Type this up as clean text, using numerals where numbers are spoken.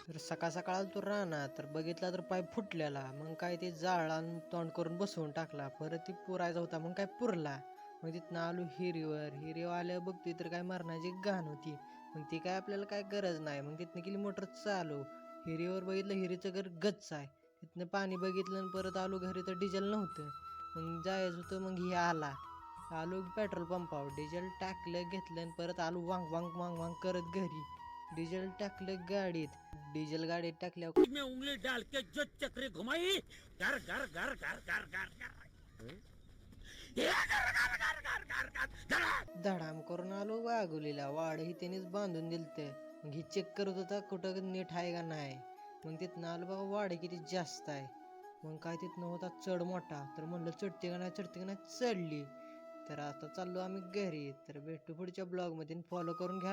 तर सकाळ सकाळ तू राहणार तर बघितला तर पाय फुटलेला. मग काय ते जाळला आणि तोंड करून बसवून टाकला. परत ती पुरायचा होता मग काय पुरला. मग तिथनं आलो हिरीवर आल्यावर बघतोय तर काय मरणाची घाण होती. मग ती काय आपल्याला काय गरज नाही. मग तिथनं केली मोटर चालू. हिरीवर बघितलं हिरीचं घर गच्च आहे. तिथनं पाणी बघितलं आणि परत आलो घरी तर डिझेल नव्हतं. मग जायचं होतं मग ही आला. आलो पेट्रोल पंपावर डिझेल टाकलं घेतलं आणि परत आलो वांग वांग वांग वांग करत घरी. डिझेल टाकलं गाडीत. डिझेल गाडीत टाकल्यावर में उंगली डाल के जो चक्री घुमाई, घर घर घर घर घर घर घर धडाम करून आलो वाघोलीला. वाड ही त्यानेच बांधून दिलतं. मग ही चेक करत होता कुठं नीट आहे का नाही. मग तिथनं आलो बाबा वाड किती जास्त आहे. मग काय तिथनं होता चढ मोठा. तर म्हणलं चढते का नाही चढली. तर आता चाललो आम्ही घरी. तर भेटू पुढच्या ब्लॉगमध्ये फॉलो करून घ्या.